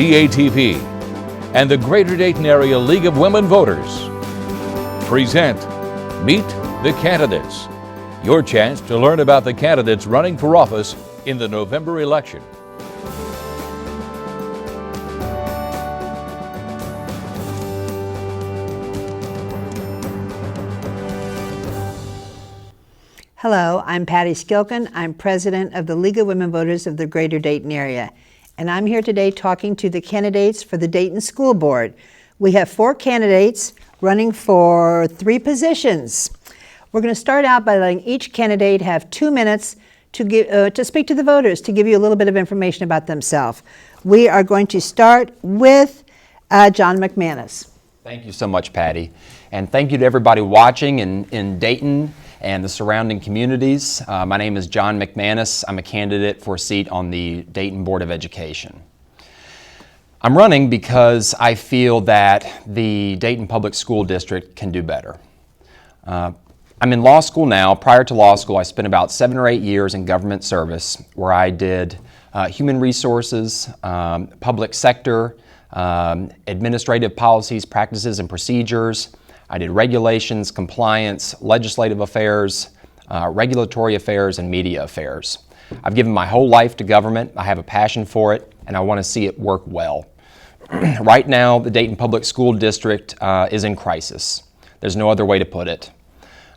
DATV, and the Greater Dayton Area League of Women Voters present Meet the Candidates, your chance to learn about the candidates running for office in the November election. Hello, I'm Patty Skilkin. I'm president of the League of Women Voters of the Greater Dayton Area. And I'm here today talking to the candidates for the Dayton School Board. We have 4 candidates running for 3 positions. We're going to start out by letting each candidate have 2 minutes to speak to the voters, to give you a little bit of information about themselves. We are going to start with John McManus. Thank you so much, Patty. And thank you to everybody watching in Dayton and the surrounding communities. My name is John McManus. I'm a candidate for a seat on the Dayton Board of Education. I'm running because I feel that the Dayton Public School District can do better. I'm in law school now. Prior to law school, I spent about 7 or 8 years in government service where I did human resources, public sector, administrative policies, practices, and procedures. I did regulations, compliance, legislative affairs, regulatory affairs, and media affairs. I've given my whole life to government. I have a passion for it, and I want to see it work well. Right now, the Dayton Public School District is in crisis. There's no other way to put it.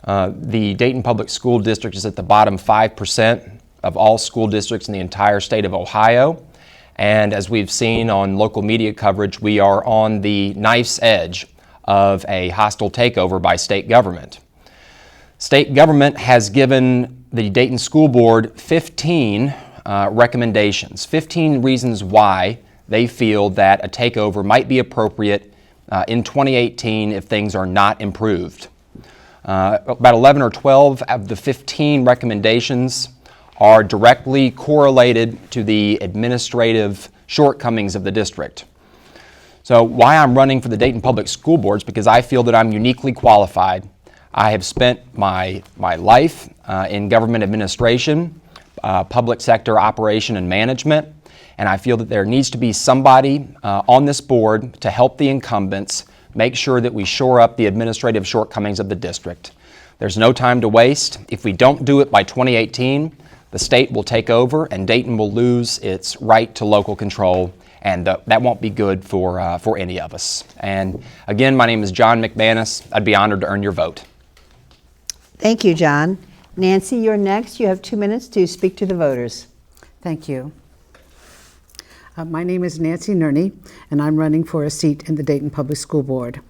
The Dayton Public School District is at the bottom 5% of all school districts in the entire state of Ohio. And as we've seen on local media coverage, we are on the knife's edge of a hostile takeover by state government. State government has given the Dayton School Board 15 recommendations, 15 reasons why they feel that a takeover might be appropriate in 2018 if things are not improved. About 11 or 12 of the 15 recommendations are directly correlated to the administrative shortcomings of the district. So why I'm running for the Dayton Public School Board is because I feel that I'm uniquely qualified. I have spent my life in government administration, public sector operation and management, and I feel that there needs to be somebody on this board to help the incumbents make sure that we shore up the administrative shortcomings of the district. There's no time to waste. If we don't do it by 2018, the state will take over and Dayton will lose its right to local control. And that won't be good for any of us. And again, my name is John McManus. I'd be honored to earn your vote. Thank you, John. Nancy, you're next. You have 2 minutes to speak to the voters. Thank you. My name is Nancy Nerney, and I'm running for a seat in the Dayton Public School Board.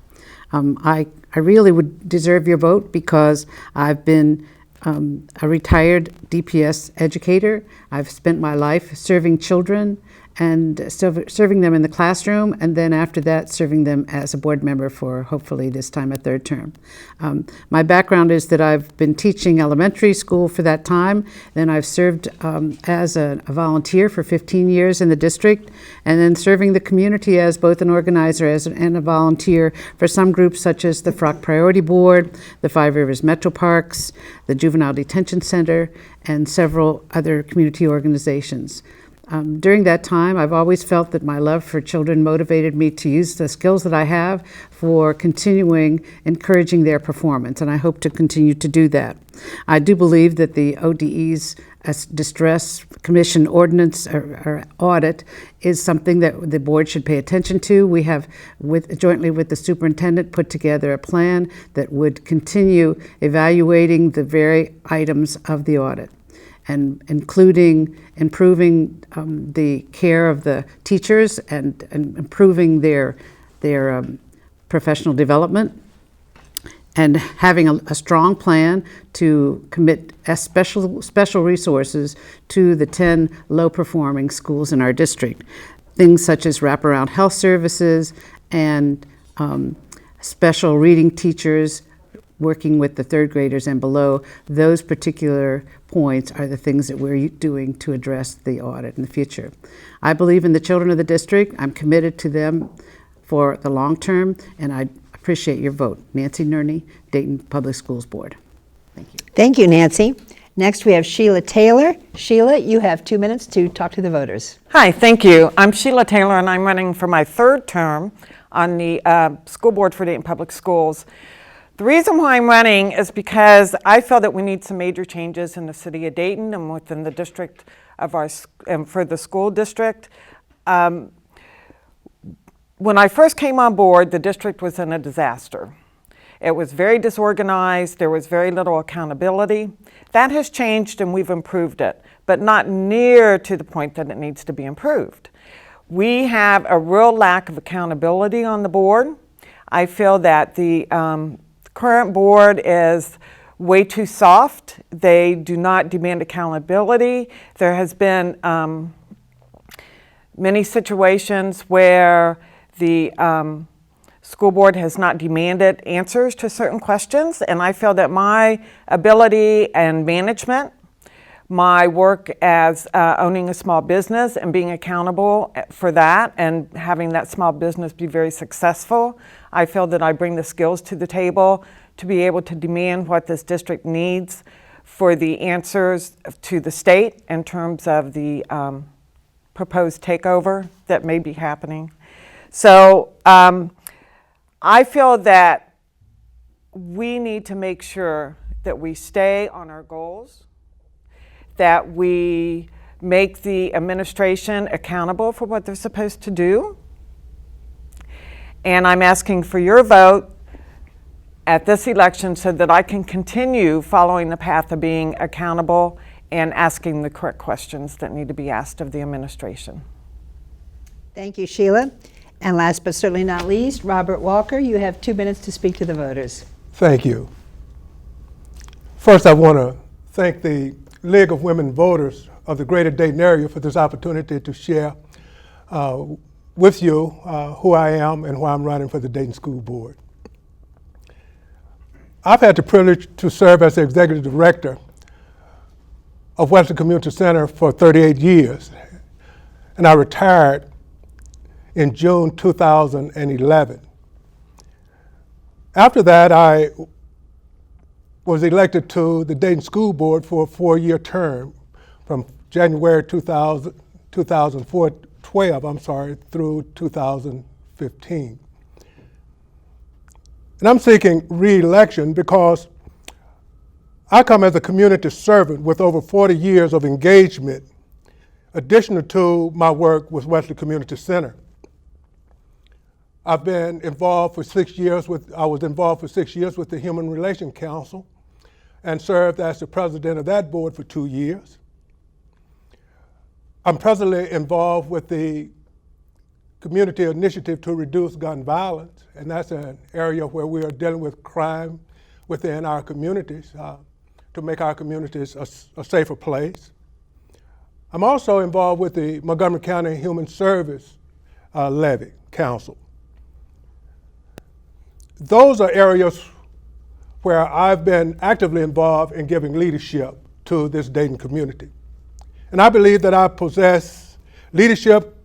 I really would deserve your vote because I've been a retired DPS educator. I've spent my life serving children and serving them in the classroom, and then after that serving them as a board member for hopefully this time a 3rd term. My background is that I've been teaching elementary school for that time, then I've served as a volunteer for 15 years in the district, and then serving the community as both an organizer and a volunteer for some groups such as the Frock Priority Board, the Five Rivers Metro Parks, the Juvenile Detention Center, and several other community organizations. During that time, I've always felt that my love for children motivated me to use the skills that I have for continuing encouraging their performance, and I hope to continue to do that. I do believe that the ODE's Distress Commission ordinance or audit is something that the board should pay attention to. We have, jointly with the superintendent, put together a plan that would continue evaluating the very items of the audit, and including improving the care of the teachers and improving their professional development, and having a strong plan to commit special resources to the 10 low-performing schools in our district. Things such as wraparound health services and special reading teachers, working with the 3rd graders and below. Those particular points are the things that we're doing to address the audit in the future. I believe in the children of the district. I'm committed to them for the long term, and I appreciate your vote. Nancy Nerney, Dayton Public Schools Board. Thank you. Thank you, Nancy. Next, we have Sheila Taylor. Sheila, you have 2 minutes to talk to the voters. Hi, thank you. I'm Sheila Taylor, and I'm running for my third term on the school board for Dayton Public Schools. The reason why I'm running is because I feel that we need some major changes in the city of Dayton and within the district of our for the school district. When I first came on board, the district was in a disaster. It was very disorganized. There was very little accountability. That has changed and we've improved it, but not near to the point that it needs to be improved. We have a real lack of accountability on the board. I feel that the current board is way too soft. They do not demand accountability. There has been many situations where the school board has not demanded answers to certain questions, and I feel that my ability and management, my work as owning a small business and being accountable for that and having that small business be very successful, I feel that I bring the skills to the table to be able to demand what this district needs for the answers to the state in terms of the proposed takeover that may be happening. So I feel that we need to make sure that we stay on our goals, that we make the administration accountable for what they're supposed to do. And I'm asking for your vote at this election so that I can continue following the path of being accountable and asking the correct questions that need to be asked of the administration. Thank you, Sheila. And last but certainly not least, Robert Walker, you have 2 minutes to speak to the voters. Thank you. First, I want to thank the League of Women Voters of the Greater Dayton area for this opportunity to share with you who I am and why I'm running for the Dayton School Board. I've had the privilege to serve as the Executive Director of Western Community Center for 38 years, and I retired in June 2011. After that, I was elected to the Dayton School Board for a 4-year term from January 2012 through 2015. And I'm seeking re-election because I come as a community servant with over 40 years of engagement, additional to my work with Wesley Community Center. I've been involved for 6 years I was involved for 6 years with the Human Relations Council and served as the president of that board for 2 years. I'm presently involved with the Community Initiative to Reduce Gun Violence, and that's an area where we are dealing with crime within our communities to make our communities a safer place. I'm also involved with the Montgomery County Human Service Levy Council. Those are areas where I've been actively involved in giving leadership to this Dayton community. And I believe that I possess leadership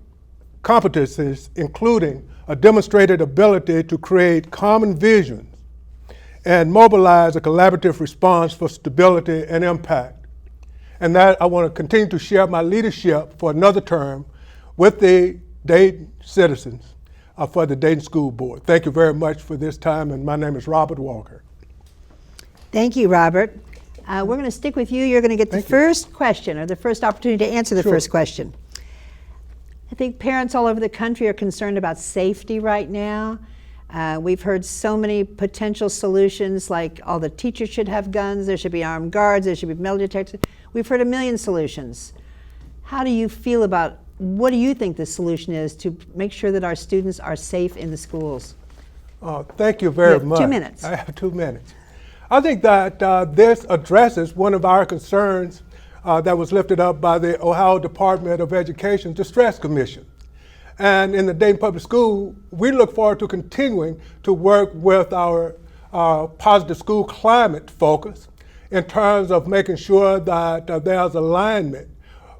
competencies, including a demonstrated ability to create common visions and mobilize a collaborative response for stability and impact. And that I want to continue to share my leadership for another term with the Dayton citizens for the Dayton School Board. Thank you very much for this time, and my name is Robert Walker. Thank you, Robert. We're going to stick with you. You're going to get the first question, or the first opportunity to answer the first question. I think parents all over the country are concerned about safety right now. We've heard so many potential solutions, like all the teachers should have guns, there should be armed guards, there should be metal detectors. We've heard a million solutions. How do you feel about, what do you think the solution is to make sure that our students are safe in the schools? Thank you very much. 2 minutes. I have 2 minutes. I think that this addresses one of our concerns that was lifted up by the Ohio Department of Education Distress Commission. And in the Dayton Public School, we look forward to continuing to work with our positive school climate focus in terms of making sure that there's alignment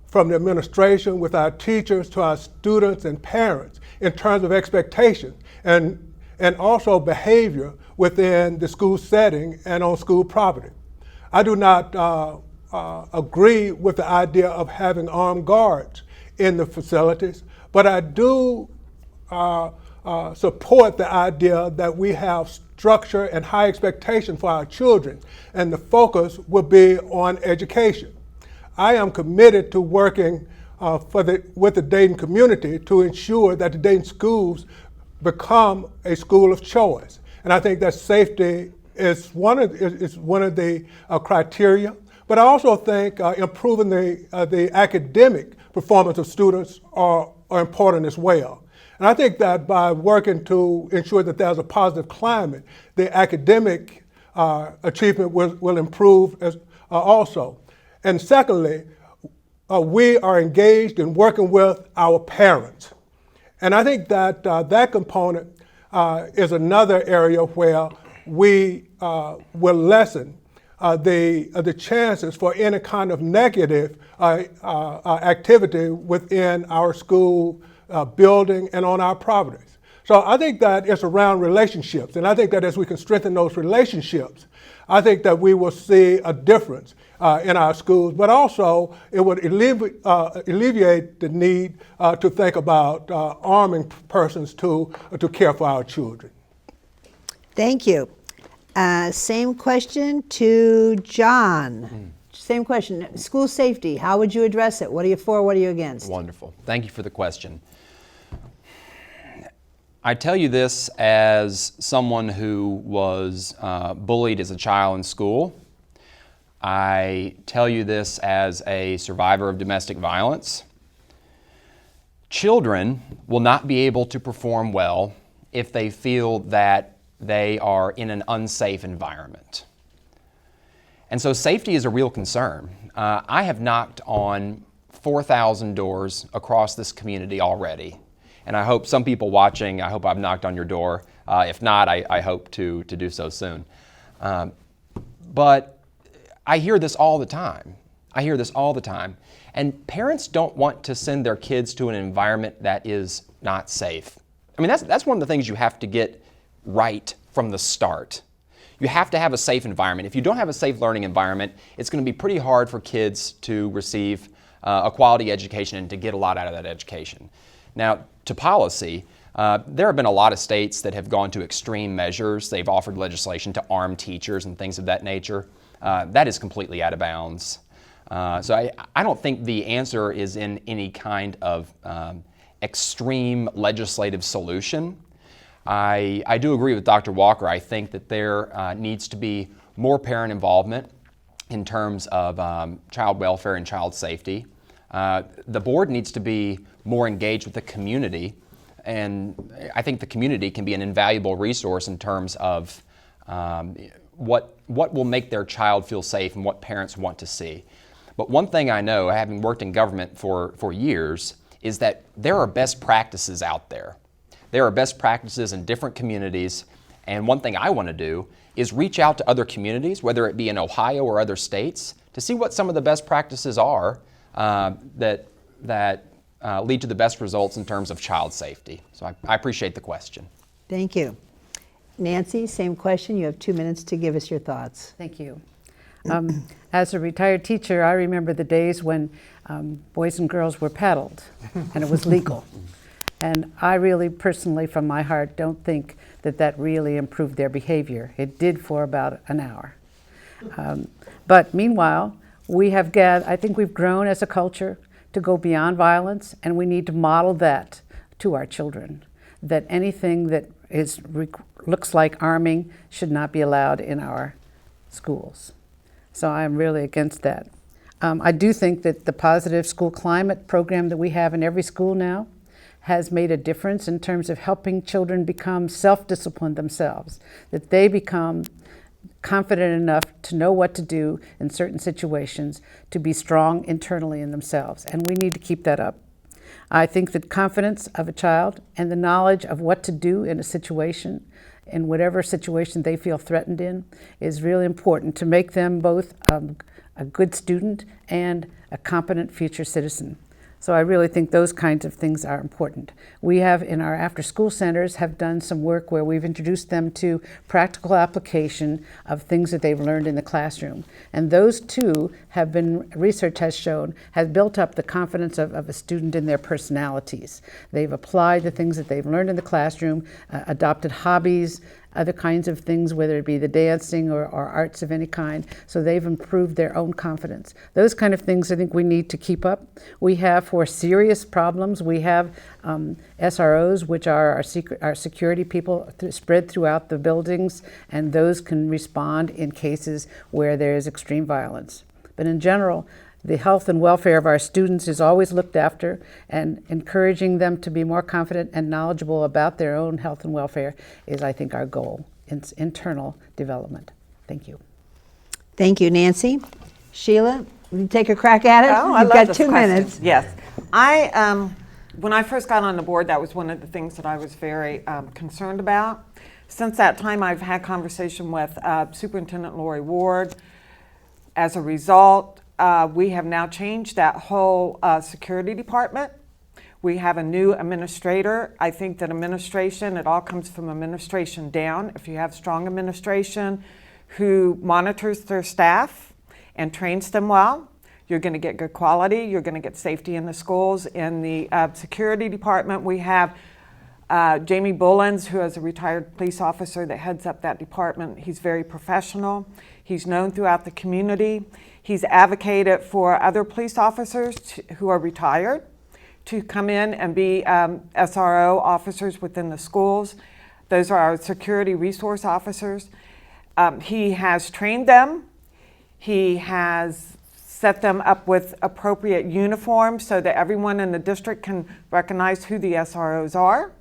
from the administration with our teachers to our students and parents in terms of expectations and also behavior within the school setting and on school property. I do not agree with the idea of having armed guards in the facilities, but I do support the idea that we have structure and high expectation for our children, and the focus will be on education. I am committed to working with the Dayton community to ensure that the Dayton schools become a school of choice. And I think that safety is one of the criteria. But I also think improving the academic performance of students are important as well. And I think that by working to ensure that there's a positive climate, the academic achievement will improve also. And secondly, we are engaged in working with our parents. And I think that that component is another area where we will lessen the chances for any kind of negative activity within our school building and on our properties. So I think that it's around relationships, and I think that as we can strengthen those relationships, I think that we will see a difference in our schools, but also it would alleviate the need to think about arming persons to care for our children. Thank you. Same question to John. Same question. School safety, how would you address it? What are you for, what are you against? Wonderful. Thank you for the question. I tell you this as someone who was bullied as a child in school. I tell you this as a survivor of domestic violence. Children will not be able to perform well if they feel that they are in an unsafe environment. And so safety is a real concern. I have knocked on 4,000 doors across this community already. And I hope some people watching, I hope I've knocked on your door. If not, I hope to do so soon. But I hear this all the time. I hear this all the time. And parents don't want to send their kids to an environment that is not safe. I mean, that's one of the things you have to get right from the start. You have to have a safe environment. If you don't have a safe learning environment, it's going to be pretty hard for kids to receive a quality education and to get a lot out of that education. Now, to policy, there have been a lot of states that have gone to extreme measures. They've offered legislation to arm teachers and things of that nature. That is completely out of bounds. So I don't think the answer is in any kind of extreme legislative solution. I do agree with Dr. Walker. I think that there needs to be more parent involvement in terms of child welfare and child safety. The board needs to be more engaged with the community, and I think the community can be an invaluable resource in terms of what will make their child feel safe and what parents want to see. But one thing I know, having worked in government for years, is that there are best practices out there. There are best practices in different communities, and one thing I want to do is reach out to other communities, whether it be in Ohio or other states, to see what some of the best practices are that lead to the best results in terms of child safety. So I appreciate the question. Thank you. Nancy, same question. You have 2 minutes to give us your thoughts. Thank you. As a retired teacher, I remember the days when boys and girls were paddled and it was legal. And I really personally, from my heart, don't think that that really improved their behavior. It did for about an hour. But meanwhile, I think we've grown as a culture to go beyond violence, and we need to model that to our children, that anything that looks like arming should not be allowed in our schools. So I'm really against that. I do think that the Positive School Climate program that we have in every school now has made a difference in terms of helping children become self-disciplined themselves, that they become confident enough to know what to do in certain situations, to be strong internally in themselves, and we need to keep that up. I think that confidence of a child and the knowledge of what to do in a situation, in whatever situation they feel threatened in, is really important to make them both a good student and a competent future citizen. So I really think those kinds of things are important. We have in our after-school centers have done some work where we've introduced them to practical application of things that they've learned in the classroom. And those too have been, research has shown, has built up the confidence of a student in their personalities. They've applied the things that they've learned in the classroom, adopted hobbies, other kinds of things, whether it be the dancing or arts of any kind, so they've improved their own confidence. Those kind of things I think we need to keep up. We have, for serious problems, we have SROs, which are our security people spread throughout the buildings, and those can respond in cases where there is extreme violence. But in general, the health and welfare of our students is always looked after, and encouraging them to be more confident and knowledgeable about their own health and welfare is, I think, our goal. It's internal development. Thank you. Thank you, Nancy. Sheila, will you take a crack at it? Oh, I You've love got this 2 question. minutes. Yes. When I first got on the board, that was one of the things that I was very concerned about. Since that time, I've had conversation with Superintendent Lori Ward. As a result, we have now changed that whole security department. We have a new administrator. I think that administration, it all comes from administration down. If you have strong administration who monitors their staff and trains them well, you're going to get good quality. You're going to get safety in the schools. In the security department, we have Jamie Bullens, who is a retired police officer that heads up that department. He's very professional. He's known throughout the community. He's advocated for other police officers who are retired to come in and be SRO officers within the schools. Those are our security resource officers. He has trained them. He has set them up with appropriate uniforms so that everyone in the district can recognize who the SROs are.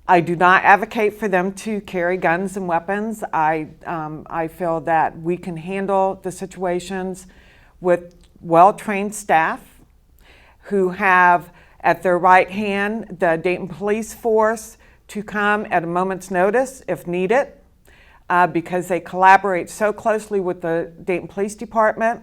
I do not advocate for them to carry guns and weapons. I feel that we can handle the situations with well-trained staff who have at their right hand the Dayton Police Force to come at a moment's notice if needed, because they collaborate so closely with the Dayton Police Department.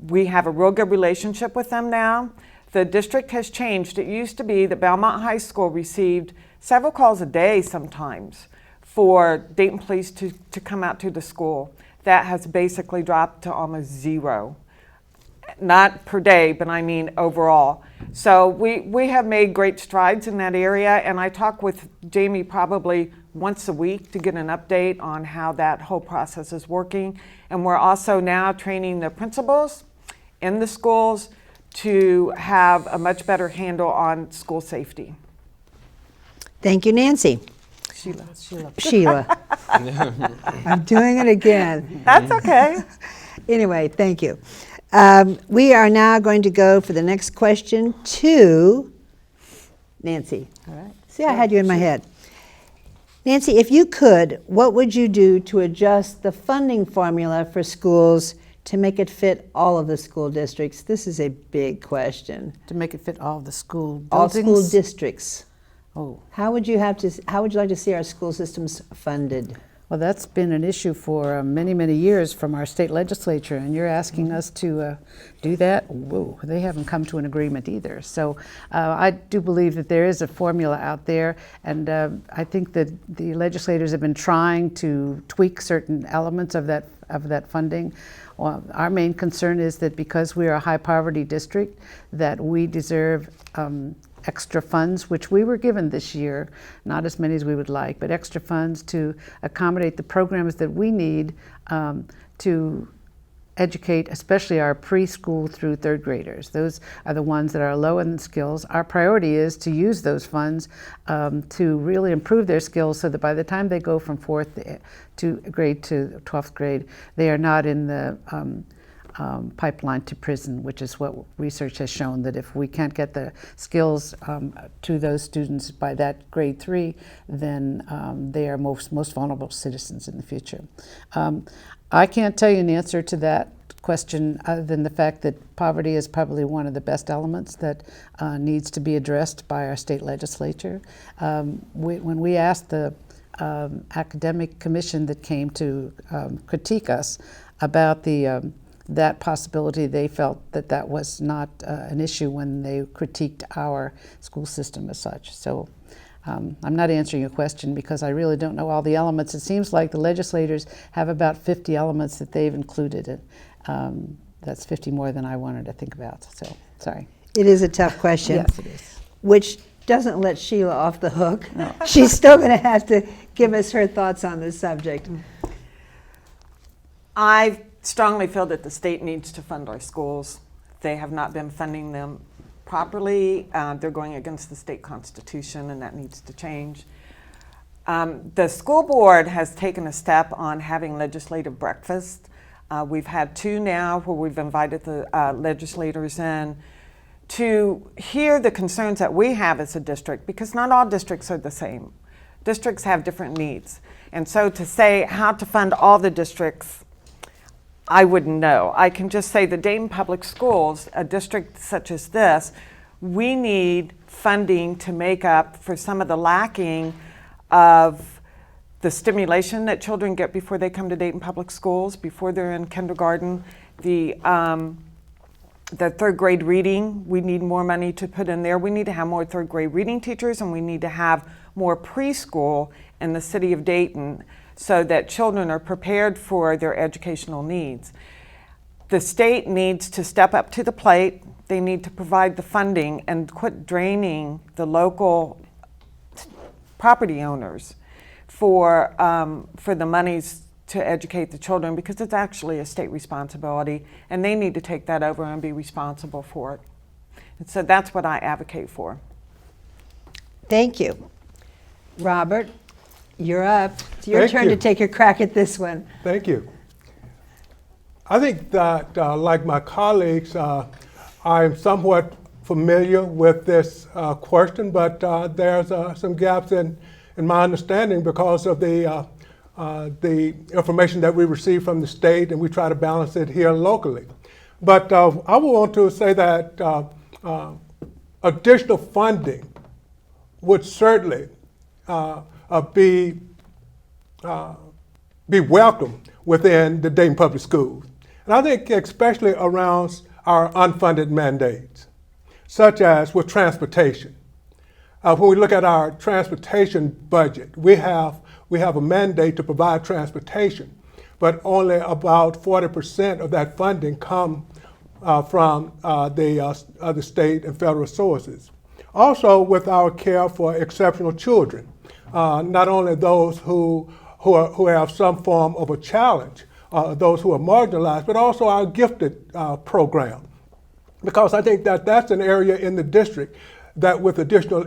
We have a real good relationship with them now. The district has changed. It used to be that Belmont High School received several calls a day sometimes for Dayton Police to come out to the school. That has basically dropped to almost zero. Not per day, but I mean overall. So we have made great strides in that area, and I talk with Jamie probably once a week to get an update on how that whole process is working. And we're also now training the principals in the schools to have a much better handle on school safety. Thank you, Nancy. Sheila. I'm doing it again. That's okay. Anyway, thank you. We are now going to go for the next question to Nancy. All right. See, I had you in my head. Nancy, if you could, what would you do to adjust the funding formula for schools to make it fit all of the school districts? This is a big question. To make it fit all of the school buildings? All school districts. Oh. How would you like to see our school systems funded? Well, that's been an issue for many, many years from our state legislature, and you're asking us to do that? Whoa, they haven't come to an agreement either. So I do believe that there is a formula out there, and I think that the legislators have been trying to tweak certain elements of that funding. Well, our main concern is that because we are a high poverty district, that we deserve extra funds, which we were given this year, not as many as we would like, but extra funds to accommodate the programs that we need to educate, especially our preschool through third graders. Those are the ones that are low in skills. Our priority is to use those funds to really improve their skills so that by the time they go from 4th grade to 12th grade, they are not in the pipeline to prison, which is what research has shown, that if we can't get the skills to those students by that grade 3, then they are most vulnerable citizens in the future. I can't tell you an answer to that question other than the fact that poverty is probably one of the best elements that needs to be addressed by our state legislature. When we asked the academic commission that came to critique us about the that possibility, they felt that that was not an issue when they critiqued our school system as such. So I'm not answering your question because I really don't know all the elements. It seems like the legislators have about 50 elements that they've included. That's 50 more than I wanted to think about, so sorry. It is a tough question. Yes, it is. Which doesn't let Sheila off the hook. She's still going to have to give us her thoughts on this subject. I strongly feel that the state needs to fund our schools. They have not been funding them properly. They're going against the state constitution, and that needs to change. The school board has taken a step on having legislative breakfast. We've had 2 now where we've invited the legislators in to hear the concerns that we have as a district, because not all districts are the same. Districts have different needs. And so to say how to fund all the districts, I wouldn't know. I can just say the Dayton Public Schools, a district such as this, we need funding to make up for some of the lacking of the stimulation that children get before they come to Dayton Public Schools, before they're in kindergarten, the 3rd grade reading, we need more money to put in there. We need to have more 3rd grade reading teachers, and we need to have more preschool in the city of Dayton so that children are prepared for their educational needs. The state needs to step up to the plate. They need to provide the funding and quit draining the local property owners for the monies to educate the children, because it's actually a state responsibility, and they need to take that over and be responsible for it. And so that's what I advocate for. Thank you. Robert, you're up. It's your turn to take a crack at this one. Thank you. I think that, like my colleagues, I'm somewhat familiar with this question, but there's some gaps in my understanding because of the information that we receive from the state, and we try to balance it here locally. But I would want to say that additional funding would certainly be welcome within the Dayton Public Schools. And I think especially around our unfunded mandates, such as with transportation. When we look at our transportation budget, we have a mandate to provide transportation, but only about 40% of that funding come from the state and federal sources. Also, with our care for exceptional children, not only those who have some form of a challenge, those who are marginalized, but also our gifted program. Because I think that that's an area in the district that with additional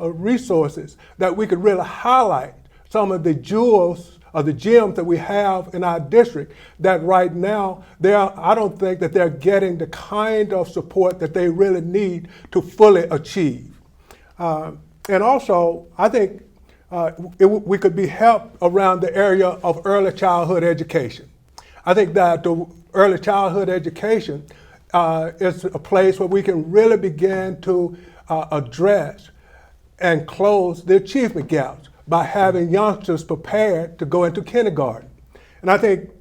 resources that we could really highlight some of the jewels or the gems that we have in our district that right now, I don't think that they're getting the kind of support that they really need to fully achieve. And also, I think we could be helped around the area of early childhood education. I think that the early childhood education is a place where we can really begin to address and close the achievement gaps by having youngsters prepared to go into kindergarten. And I think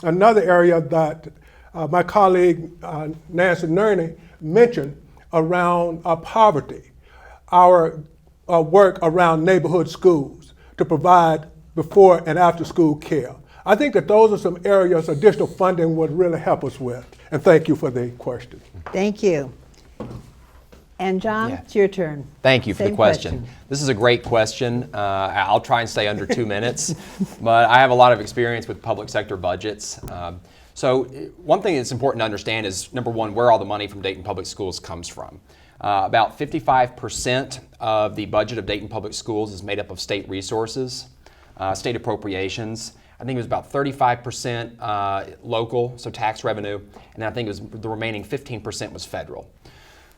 another area that my colleague Nancy Nerney mentioned around poverty, our work around neighborhood schools to provide before and after school care. I think that those are some areas additional funding would really help us with. And thank you for the question. Thank you. And John, it's your turn. Thank you for Same the question. This is a great question. I'll try and stay under 2 minutes, but I have a lot of experience with public sector budgets. So one thing that's important to understand is, number one, where all the money from Dayton Public Schools comes from. About 55% of the budget of Dayton Public Schools is made up of state resources, state appropriations. I think it was about 35% local, so tax revenue, and I think it was the remaining 15% was federal.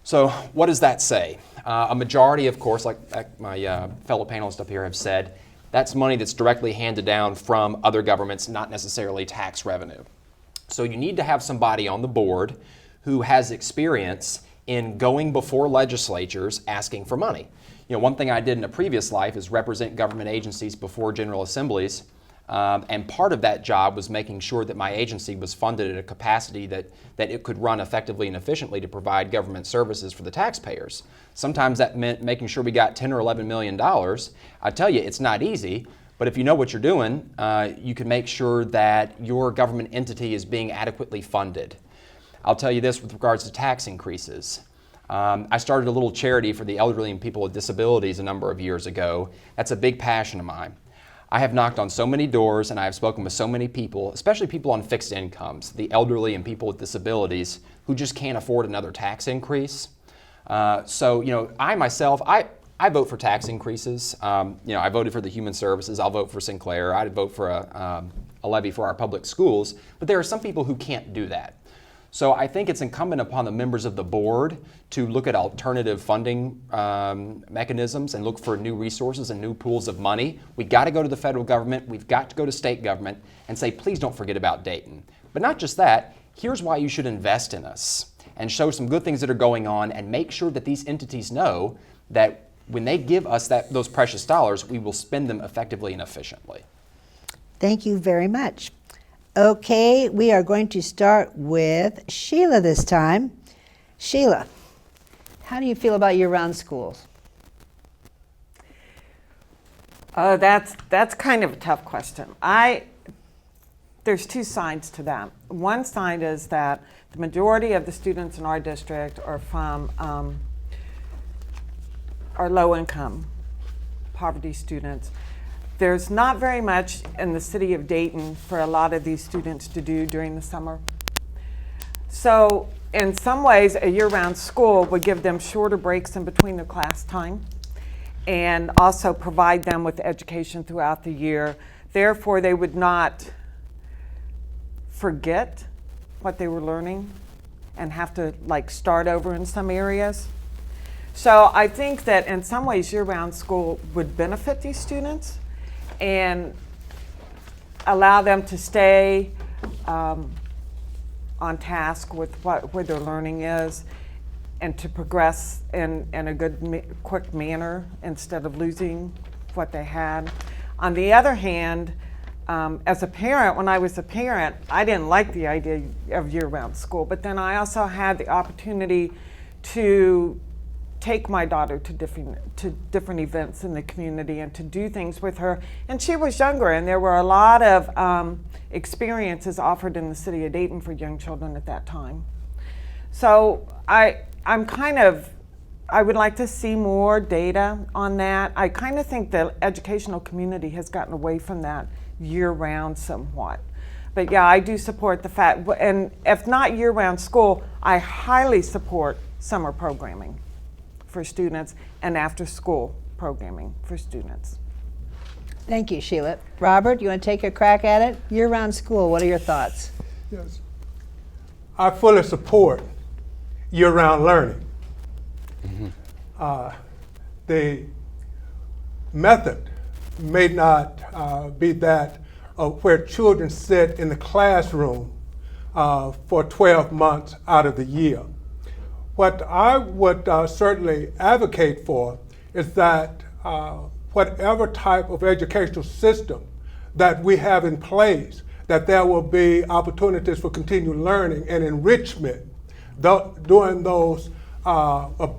So what does that say? A majority, of course, like my fellow panelists up here have said, that's money that's directly handed down from other governments, not necessarily tax revenue. So you need to have somebody on the board who has experience in going before legislatures asking for money. You know, one thing I did in a previous life is represent government agencies before General Assemblies. And part of that job was making sure that my agency was funded at a capacity that it could run effectively and efficiently to provide government services for the taxpayers. Sometimes that meant making sure we got $10 or $11 million. I tell you, it's not easy, but if you know what you're doing, you can make sure that your government entity is being adequately funded. I'll tell you this with regards to tax increases. I started a little charity for the elderly and people with disabilities a number of years ago. That's a big passion of mine. I have knocked on so many doors and I have spoken with so many people, especially people on fixed incomes, the elderly and people with disabilities who just can't afford another tax increase. So, I myself, I vote for tax increases. I voted for the Human Services. I'll vote for Sinclair. I'd vote for a levy for our public schools. But there are some people who can't do that. So I think it's incumbent upon the members of the board to look at alternative funding mechanisms and look for new resources and new pools of money. We've got to go to the federal government. We've got to go to state government and say, please don't forget about Dayton. But not just that, here's why you should invest in us and show some good things that are going on and make sure that these entities know that when they give us those precious dollars, we will spend them effectively and efficiently. Thank you very much. Okay, we are going to start with Sheila this time. Sheila, how do you feel about year-round schools? That's kind of a tough question. There's two sides to that. One side is that the majority of the students in our district are from are low-income poverty students. There's not very much in the city of Dayton for a lot of these students to do during the summer. So in some ways, a year-round school would give them shorter breaks in between their class time and also provide them with education throughout the year. Therefore, they would not forget what they were learning and have to start over in some areas. So I think that in some ways, year-round school would benefit these students and allow them to stay on task with where their learning is and to progress in a good, quick manner instead of losing what they had. On the other hand, as a parent, when I was a parent, I didn't like the idea of year-round school, but then I also had the opportunity to take my daughter to different events in the community and to do things with her. And she was younger, and there were a lot of experiences offered in the city of Dayton for young children at that time. So I would like to see more data on that. I kind of think the educational community has gotten away from that year-round somewhat. But yeah, I do support the fact, and if not year-round school, I highly support summer programming for students and after-school programming for students. Thank you, Sheila. Robert, you want to take a crack at it? Year-round school, what are your thoughts? Yes. I fully support year-round learning. The method may not be that of where children sit in the classroom for 12 months out of the year. What I would certainly advocate for is that whatever type of educational system that we have in place, that there will be opportunities for continued learning and enrichment during those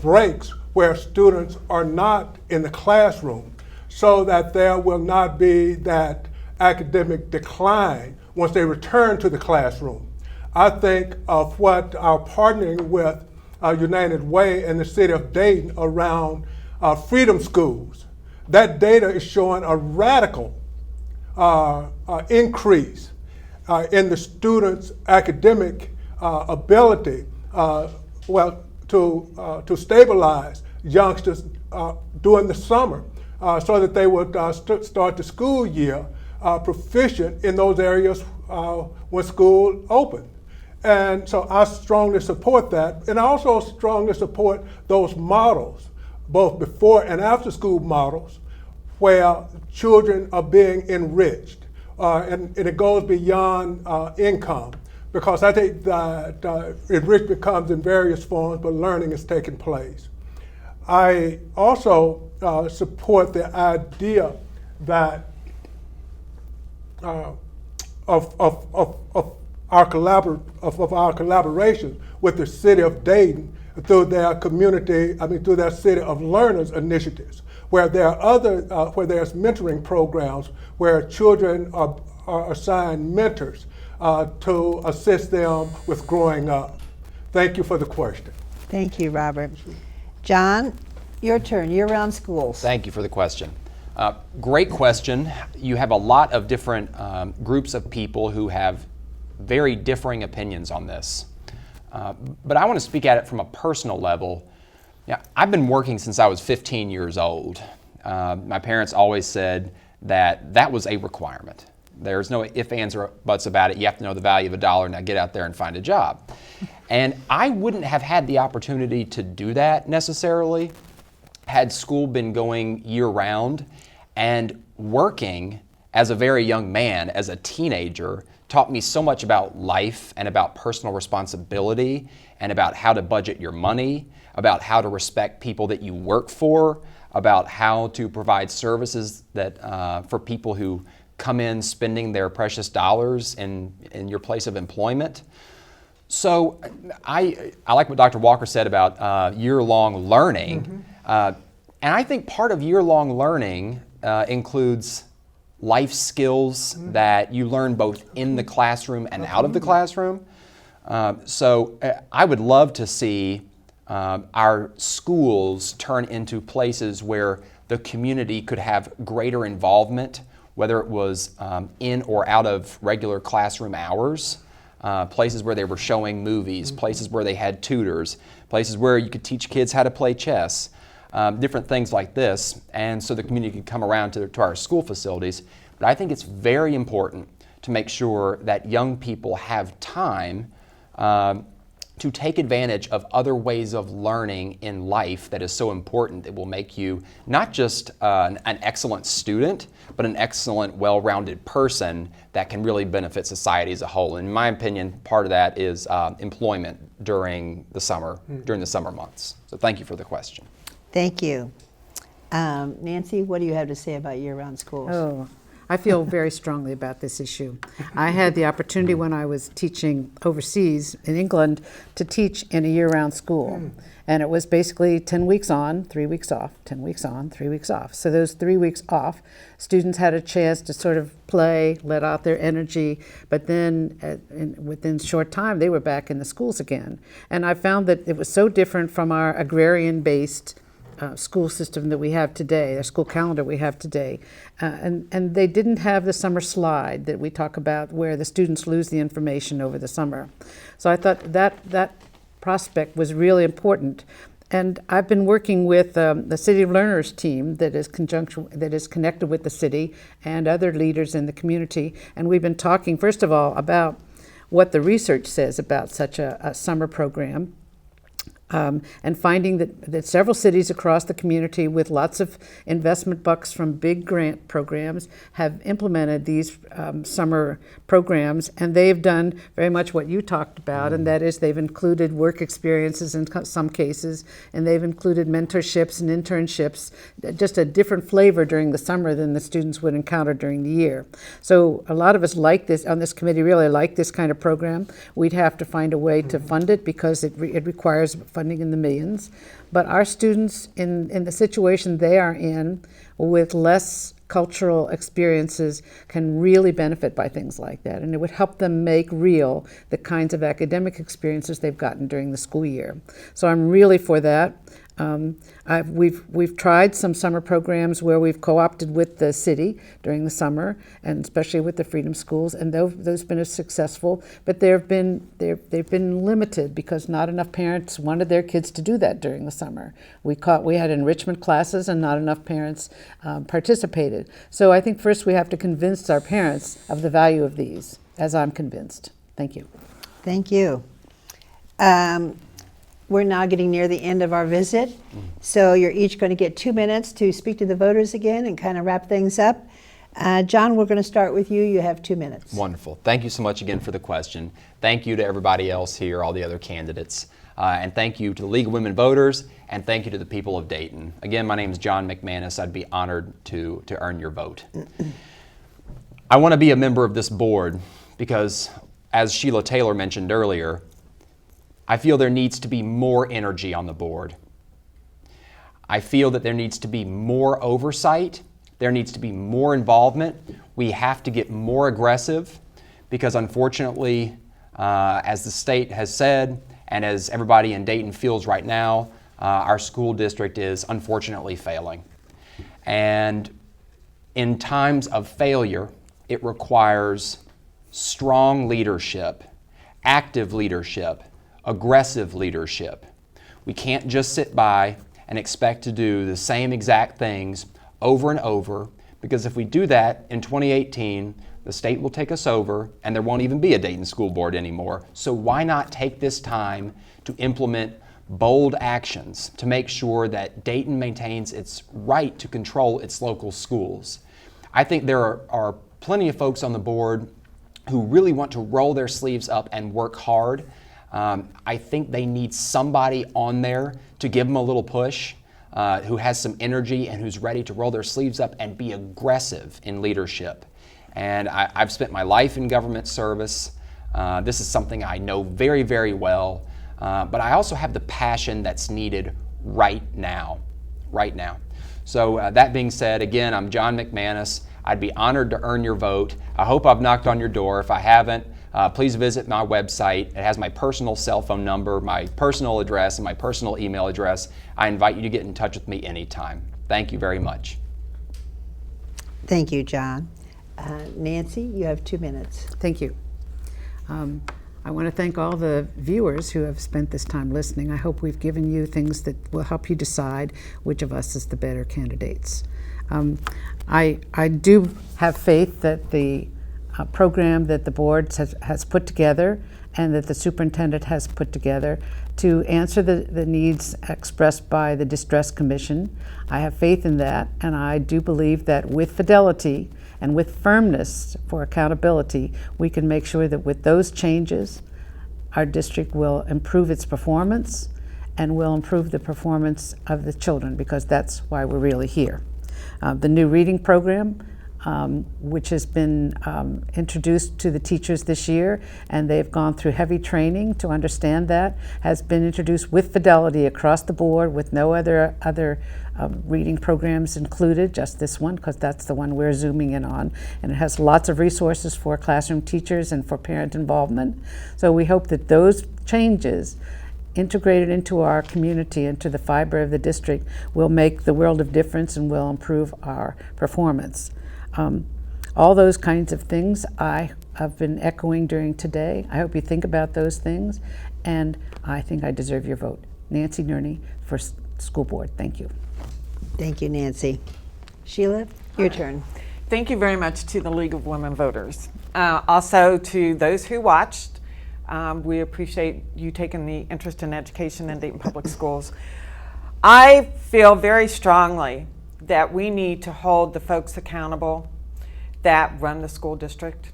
breaks where students are not in the classroom, so that there will not be that academic decline once they return to the classroom. I think of what our partnering with United Way and the city of Dayton around freedom schools. That data is showing a radical increase in the students' academic ability, to stabilize youngsters during the summer, so that they would start the school year proficient in those areas when school opened. And so I strongly support that. And I also strongly support those models, both before and after school models, where children are being enriched. And it goes beyond income, because I think that enrichment comes in various forms, but learning is taking place. I also support the idea that our collaboration with the city of Dayton through their through their City of Learners initiatives, where there are where there's mentoring programs where children are assigned mentors to assist them with growing up. Thank you for the question. Thank you, Robert. John, your turn, year-round schools. Thank you for the question. Great question. You have a lot of different groups of people who have very differing opinions on this. But I want to speak at it from a personal level. Yeah, I've been working since I was 15 years old. My parents always said that that was a requirement. There's no ifs, ands, or buts about it. You have to know the value of a dollar. Now get out there and find a job. And I wouldn't have had the opportunity to do that necessarily had school been going year-round. And working as a very young man, as a teenager, taught me so much about life and about personal responsibility and about how to budget your money, about how to respect people that you work for, about how to provide services that for people who come in spending their precious dollars in your place of employment. So I like what Dr. Walker said about year-long learning. And I think part of year-long learning includes life skills that you learn both in the classroom and out of the classroom. So I would love to see our schools turn into places where the community could have greater involvement, whether it was in or out of regular classroom hours, places where they were showing movies, places where they had tutors, places where you could teach kids how to play chess, different things like this, and so the community could come around to our school facilities. But I think it's very important to make sure that young people have time to take advantage of other ways of learning in life that is so important that will make you not just an excellent student, but an excellent, well-rounded person that can really benefit society as a whole. In my opinion, part of that is employment during the summer months. So thank you for the question. Thank you. Nancy, what do you have to say about year-round schools? Oh, I feel very strongly about this issue. I had the opportunity when I was teaching overseas in England to teach in a year-round school. And it was basically 10 weeks on, 3 weeks off, 10 weeks on, 3 weeks off. So those 3 weeks off, students had a chance to sort of play, let out their energy, but then within a short time, they were back in the schools again. And I found that it was so different from our agrarian-based school system that we have today, the school calendar we have today. And they didn't have the summer slide that we talk about where the students lose the information over the summer. So I thought that prospect was really important. And I've been working with the City of Learners team that is connected with the city and other leaders in the community. And we've been talking, first of all, about what the research says about such a summer program. And finding that several cities across the community with lots of investment bucks from big grant programs have implemented these summer programs, and they've done very much what you talked about, and that is they've included work experiences in some cases, and they've included mentorships and internships, just a different flavor during the summer than the students would encounter during the year. So a lot of us like this, on this committee really like this kind of program. We'd have to find a way to fund it because it requires funding in the millions, but our students in the situation they are in with less cultural experiences can really benefit by things like that, and it would help them make real the kinds of academic experiences they've gotten during the school year. So I'm really for that. We've tried some summer programs where we've co-opted with the city during the summer, and especially with the Freedom Schools, and those been successful. But they've been limited because not enough parents wanted their kids to do that during the summer. We had enrichment classes, and not enough parents participated. So I think first we have to convince our parents of the value of these, as I'm convinced. Thank you. Thank you. We're now getting near the end of our visit, so you're each going to get 2 minutes to speak to the voters again and kind of wrap things up. John, we're going to start with you. You have 2 minutes. Wonderful. Thank you so much again for the question. Thank you to everybody else here, all the other candidates. And thank you to the League of Women Voters, and thank you to the people of Dayton. Again, my name is John McManus. I'd be honored to earn your vote. I want to be a member of this board because, as Sheila Taylor mentioned earlier, I feel there needs to be more energy on the board. I feel that there needs to be more oversight. There needs to be more involvement. We have to get more aggressive because, unfortunately, as the state has said, and as everybody in Dayton feels right now, our school district is unfortunately failing. And in times of failure, it requires strong leadership, active leadership, aggressive leadership. We can't just sit by and expect to do the same exact things over and over, because if we do that in 2018, the state will take us over and there won't even be a Dayton School Board anymore. So why not take this time to implement bold actions to make sure that Dayton maintains its right to control its local schools? I think there are plenty of folks on the board who really want to roll their sleeves up and work hard. I think they need somebody on there to give them a little push, who has some energy and who's ready to roll their sleeves up and be aggressive in leadership. And I've spent my life in government service. This is something I know very, very well. But I also have the passion that's needed right now. So that being said, again, I'm John McManus. I'd be honored to earn your vote. I hope I've knocked on your door. If I haven't, please visit my website. It has my personal cell phone number, my personal address, and my personal email address. I invite you to get in touch with me anytime. Thank you very much. Thank you, John. Nancy, you have 2 minutes. Thank you. I want to thank all the viewers who have spent this time listening. I hope we've given you things that will help you decide which of us is the better candidates. I do have faith that the program that the board has put together and that the superintendent has put together to answer the needs expressed by the Distress Commission. I have faith in that, and I do believe that with fidelity and with firmness for accountability, we can make sure that with those changes, our district will improve its performance and will improve the performance of the children, because that's why we're really here. The new reading program, which has been introduced to the teachers this year, and they've gone through heavy training to understand that, has been introduced with fidelity across the board with no other reading programs included, just this one, because that's the one we're zooming in on. And it has lots of resources for classroom teachers and for parent involvement. So we hope that those changes integrated into our community, into the fiber of the district, will make the world of difference and will improve our performance. All those kinds of things I have been echoing during today. I hope you think about those things, and I think I deserve your vote. Nancy Nerney for school board. Thank you. Thank you, Nancy. Sheila, your turn. Thank you very much to the League of Women Voters. Also to those who watched. We appreciate you taking the interest in education in Dayton Public Schools. I feel very strongly that we need to hold the folks accountable that run the school district.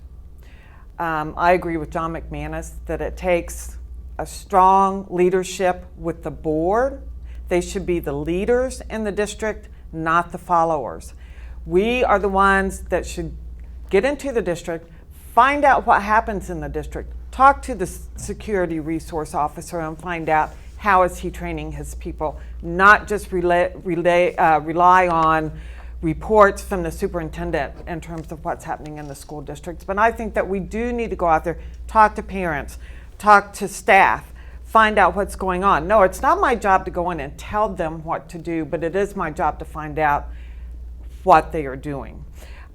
I agree with John McManus that it takes a strong leadership with the board. They should be the leaders in the district, not the followers. We are the ones that should get into the district, find out what happens in the district, talk to the security resource officer and find out how is he training his people, not just rely on reports from the superintendent in terms of what's happening in the school districts. But I think that we do need to go out there, talk to parents, talk to staff, find out what's going on. No, it's not my job to go in and tell them what to do, but it is my job to find out what they are doing.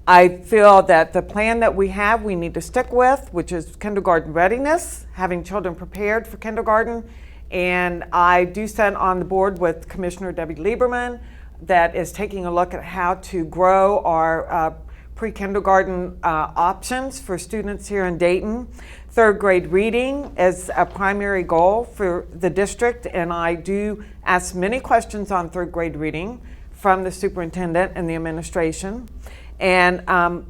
I feel that the plan that we have, we need to stick with, which is kindergarten readiness, having children prepared for kindergarten. And I do sit on the board with Commissioner Debbie Lieberman that is taking a look at how to grow our pre-kindergarten options for students here in Dayton. Third grade reading is a primary goal for the district, and I do ask many questions on third grade reading from the superintendent and the administration. And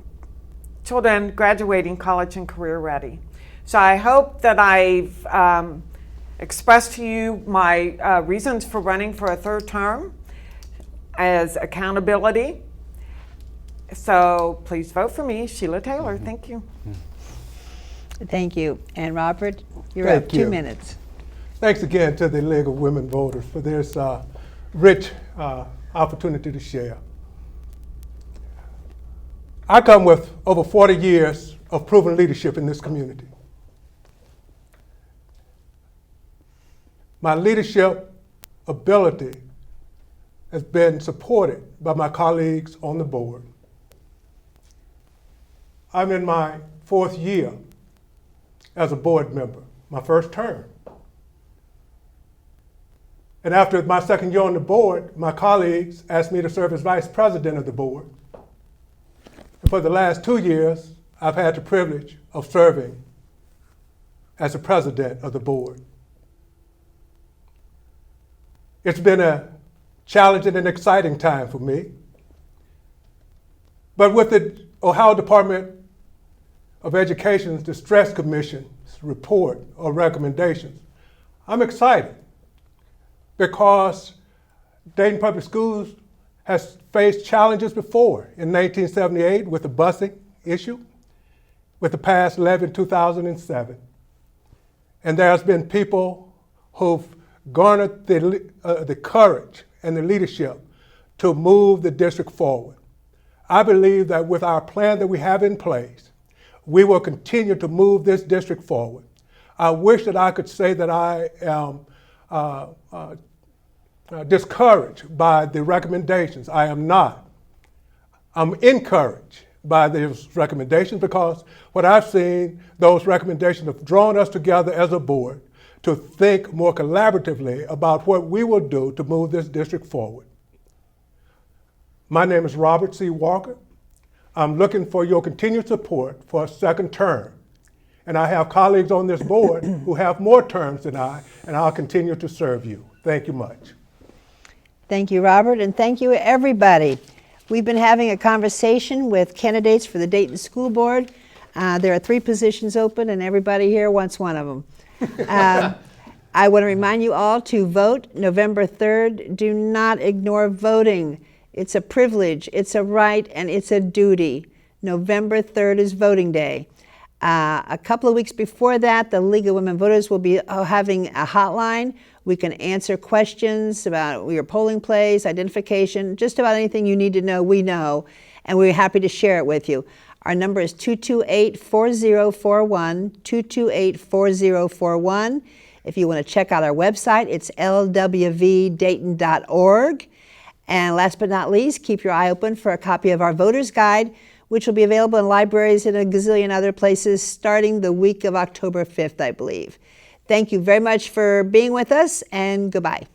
children graduating college and career ready. So I hope that I've expressed to you my reasons for running for a third term as accountability, So please vote for me, Sheila Taylor. Thank you. Thank you. And Robert, you're Thank up. 2 you. minutes. Thanks again to the League of Women Voters for this rich opportunity to share. I come with over 40 years of proven leadership in this community. My leadership ability has been supported by my colleagues on the board. I'm in my 4th year as a board member, my first term. And after my 2nd year on the board, my colleagues asked me to serve as vice president of the board. And for the last 2 years, I've had the privilege of serving as the president of the board. It's been a challenging and exciting time for me. But with the Ohio Department of Education's Distress Commission's report or recommendations, I'm excited because Dayton Public Schools has faced challenges before in 1978 with the busing issue, with the past levy in 2007. And there's been people who've garnered the courage and the leadership to move the district forward. I believe that with our plan that we have in place, we will continue to move this district forward. I wish that I could say that I am discouraged by the recommendations. I am not. I'm encouraged by those recommendations because what I've seen, those recommendations have drawn us together as a board to think more collaboratively about what we will do to move this district forward. My name is Robert C. Walker. I'm looking for your continued support for a 2nd term. And I have colleagues on this board who have more terms than I, and I'll continue to serve you. Thank you much. Thank you, Robert, and thank you, everybody. We've been having a conversation with candidates for the Dayton School Board. There are 3 positions open, and everybody here wants one of them. I want to remind you all to vote November 3rd. Do not ignore voting. It's a privilege, it's a right, and it's a duty. November 3rd is voting day. A couple of weeks before that, the League of Women Voters will be having a hotline. We can answer questions about your polling place, identification, just about anything you need to know, we know, and we're happy to share it with you. Our number is 228-4041, 228-4041. If you want to check out our website, it's lwvdayton.org. And last but not least, keep your eye open for a copy of our voter's guide, which will be available in libraries and a gazillion other places starting the week of October 5th, I believe. Thank you very much for being with us, and goodbye.